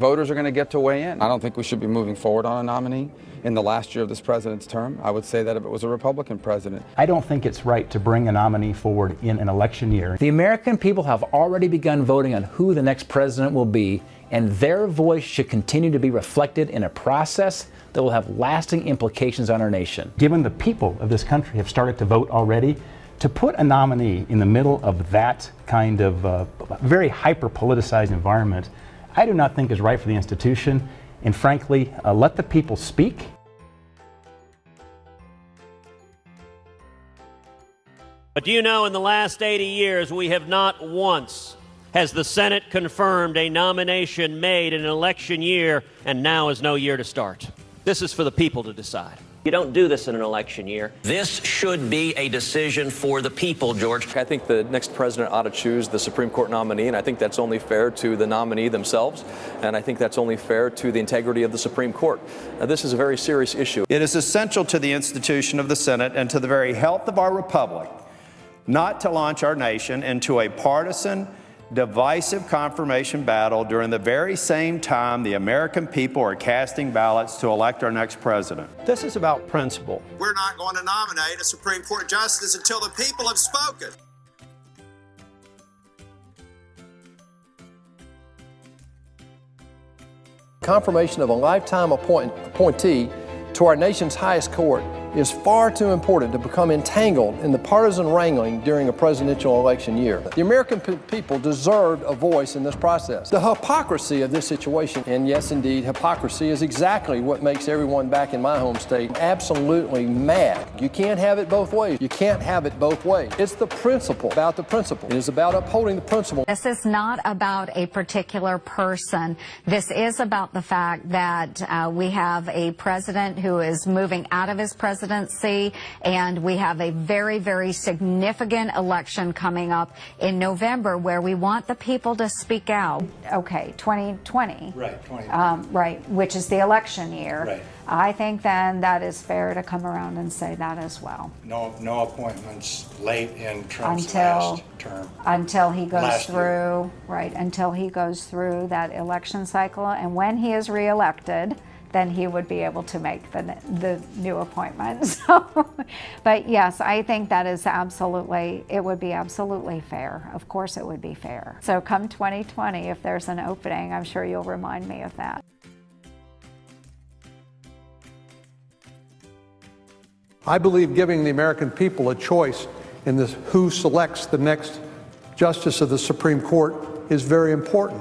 Voters are going to get to weigh in. I don't think we should be moving forward on a nominee in the last year of this president's term. I would say that if it was a Republican president. I don't think it's right to bring a nominee forward in an election year. The American people have already begun voting on who the next president will be, and their voice should continue to be reflected in a process that will have lasting implications on our nation. Given the people of this country have started to vote already, to put a nominee in the middle of that kind of very hyper-politicized environment, I do not think is right for the institution, and frankly, let the people speak. But do you know, in the last 80 years, we have not once has the Senate confirmed a nomination made in an election year, and now is no year to start. This is for the people to decide. You don't do this in an election year. This should be a decision for the people, George. I think the next president ought to choose the Supreme Court nominee, and I think that's only fair to the nominee themselves, and I think that's only fair to the integrity of the Supreme Court. Now, this is a very serious issue. It is essential to the institution of the Senate and to the very health of our republic not to launch our nation into a partisan, divisive confirmation battle during the very same time the American people are casting ballots to elect our next president. This is about principle. We're not going to nominate a Supreme Court justice until the people have spoken. Confirmation of a lifetime appointee to our nation's highest court is far too important to become entangled in the partisan wrangling during a presidential election year. The American people deserved a voice in this process. The hypocrisy of this situation, and yes, indeed, hypocrisy is exactly what makes everyone back in my home state absolutely mad. You can't have it both ways. You can't have it both ways. It's the principle, about the principle. It is about upholding the principle. This is not about a particular person. This is about the fact that we have a president who is moving out of his presidency, and we have a very, very significant election coming up in November where we want the people to speak out. Okay, 2020. Right, 2020. Right, which is the election year. Right. I think then that is fair to come around and say that as well. No appointments late in Trump's last term. Until he goes through, right, until he goes through that election cycle, and when he is reelected, then he would be able to make the new appointment. So, but yes, I think that is absolutely, it would be absolutely fair. Of course it would be fair. So come 2020, if there's an opening, I'm sure you'll remind me of that. I believe giving the American people a choice in this who selects the next justice of the Supreme Court is very important.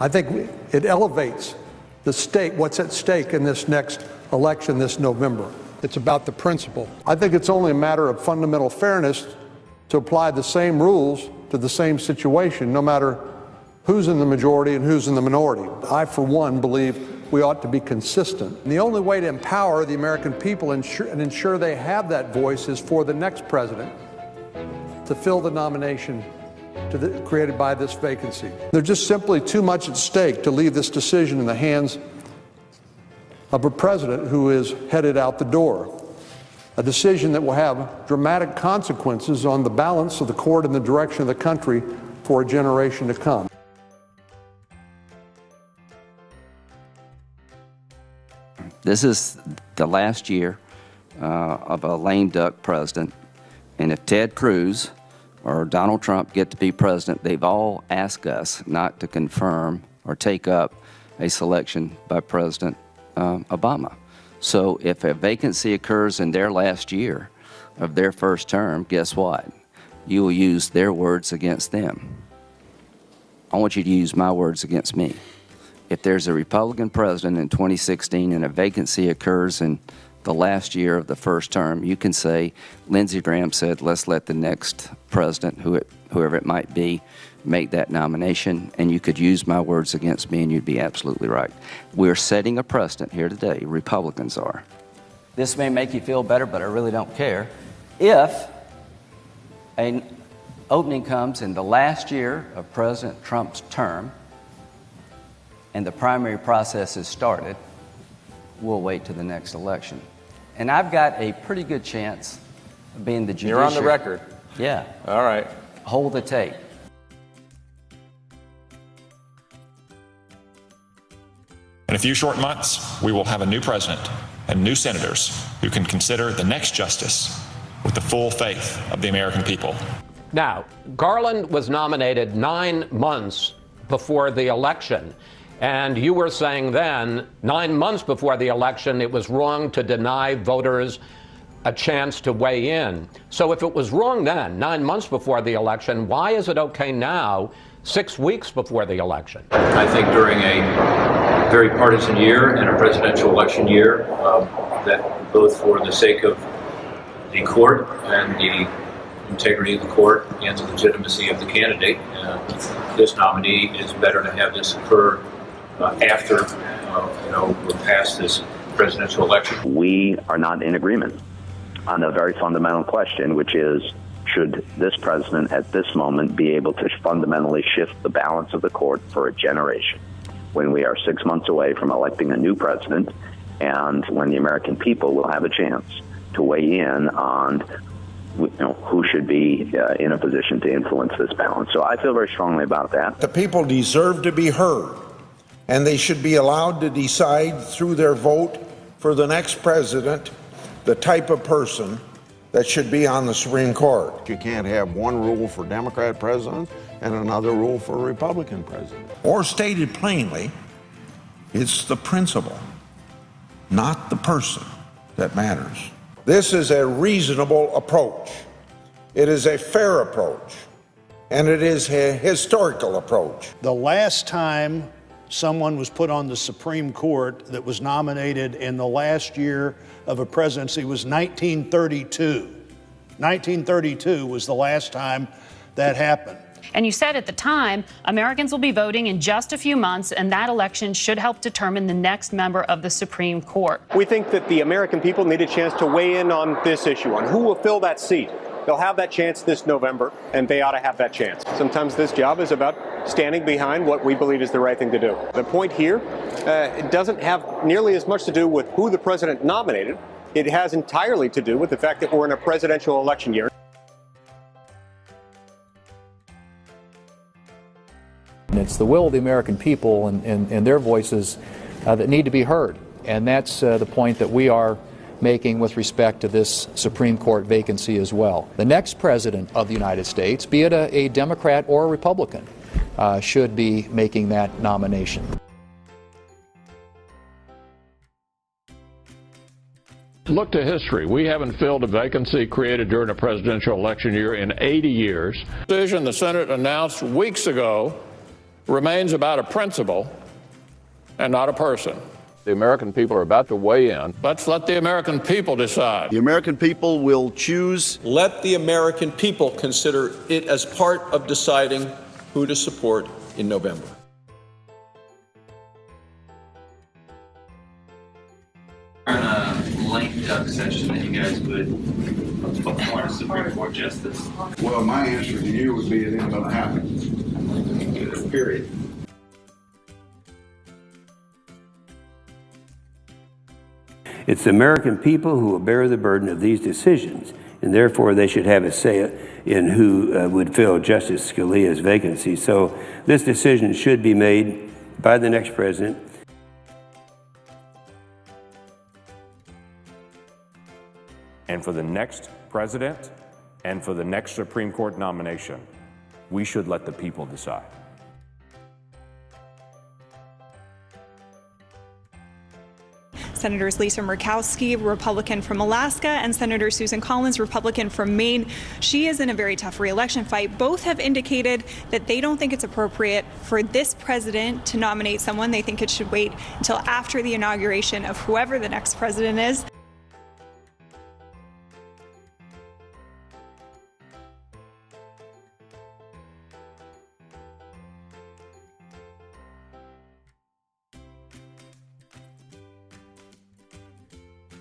I think it elevates the stake, what's at stake in this next election this November. It's about the principle. I think it's only a matter of fundamental fairness to apply the same rules to the same situation, no matter who's in the majority and who's in the minority. I, for one, believe we ought to be consistent. And the only way to empower the American people and ensure they have that voice is for the next president to fill the nomination created by this vacancy. There's just simply too much at stake to leave this decision in the hands of a president who is headed out the door. A decision that will have dramatic consequences on the balance of the court and the direction of the country for a generation to come. This is the last year of a lame duck president, and if Ted Cruz or Donald Trump get to be president, they've all asked us not to confirm or take up a selection by President Obama. So if a vacancy occurs in their last year of their first term, guess what? You will use their words against them. I want you to use my words against me. If there's a Republican president in 2016 and a vacancy occurs in the last year of the first term, you can say, Lindsey Graham said, let's let the next president, whoever it might be, make that nomination, and you could use my words against me, and you'd be absolutely right. We're setting a precedent here today. Republicans are. This may make you feel better, but I really don't care. If an opening comes in the last year of President Trump's term and the primary process is started, we'll wait to the next election. And I've got a pretty good chance of being the judiciary. You're on the record. Yeah. All right. Hold the tape. In a few short months, we will have a new president and new senators who can consider the next justice with the full faith of the American people. Now, Garland was nominated 9 months before the election, and you were saying then, 9 months before the election, it was wrong to deny voters a chance to weigh in. So if it was wrong then, 9 months before the election, why is it okay now, 6 weeks before the election? I think during a very partisan year and a presidential election year, that both for the sake of the court and the integrity of the court and the legitimacy of the candidate, this nominee is better to have this occur after we're past this presidential election. We are not in agreement on a very fundamental question, which is, should this president at this moment be able to fundamentally shift the balance of the court for a generation when we are 6 months away from electing a new president and when the American people will have a chance to weigh in on who should be in a position to influence this balance. So I feel very strongly about that. The people deserve to be heard, and they should be allowed to decide through their vote for the next president the type of person that should be on the Supreme Court. You can't have one rule for Democrat president and another rule for Republican president. Or stated plainly, it's the principle, not the person, that matters. This is a reasonable approach. It is a fair approach, and it is a historical approach. The last time someone was put on the Supreme Court that was nominated in the last year of a presidency was 1932. 1932 was the last time that happened. And you said at the time, Americans will be voting in just a few months, and that election should help determine the next member of the Supreme Court. We think that the American people need a chance to weigh in on this issue, on who will fill that seat. They'll have that chance this November, and they ought to have that chance. Sometimes this job is about standing behind what we believe is the right thing to do. The point here, it doesn't have nearly as much to do with who the president nominated. It has entirely to do with the fact that we're in a presidential election year. And it's the will of the American people and their voices that need to be heard. And that's the point that we are making with respect to this Supreme Court vacancy as well. The next president of the United States, be it a Democrat or a Republican, should be making that nomination. Look to history. We haven't filled a vacancy created during a presidential election year in 80 years. The decision the Senate announced weeks ago remains about a principle and not a person. The American people are about to weigh in. Let's let the American people decide. The American people will choose. Let the American people consider it as part of deciding who to support in November. In a lame duck session that you guys would appoint a Supreme Court justice? Well, my answer to you would be it ain't gonna happen. Period. It's the American people who will bear the burden of these decisions, and therefore they should have a say in who would fill Justice Scalia's vacancy. So this decision should be made by the next president. And for the next president and for the next Supreme Court nomination, we should let the people decide. Senators Lisa Murkowski, Republican from Alaska, and Senator Susan Collins, Republican from Maine. She is in a very tough re-election fight. Both have indicated that they don't think it's appropriate for this president to nominate someone. They think it should wait until after the inauguration of whoever the next president is.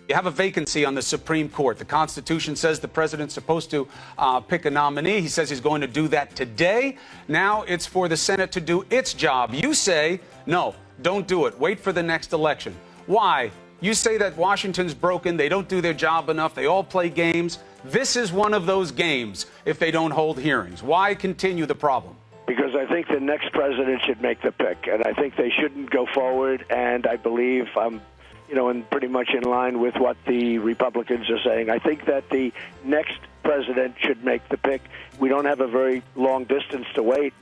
You have a vacancy on the Supreme Court. The Constitution says the president's supposed to pick a nominee. He says he's going to do that today. Now it's for the Senate to do its job. You say, no, don't do it. Wait for the next election. Why? You say that Washington's broken. They don't do their job enough. They all play games. This is one of those games if they don't hold hearings. Why continue the problem? because I think the next president should make the pick, and I think they shouldn't go forward. And I believe and pretty much in line with what the Republicans are saying. I think that the next president should make the pick. We don't have a very long distance to wait.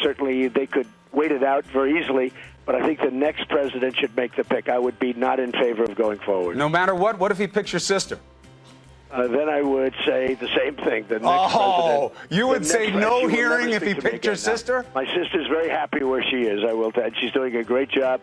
Certainly, they could wait it out very easily, but I think the next president should make the pick. I would be not in favor of going forward. No matter what if he picks your sister? Then I would say the same thing. The next president, you would say no hearing if he picked your sister? My sister's very happy where she is, I will tell you. She's doing a great job.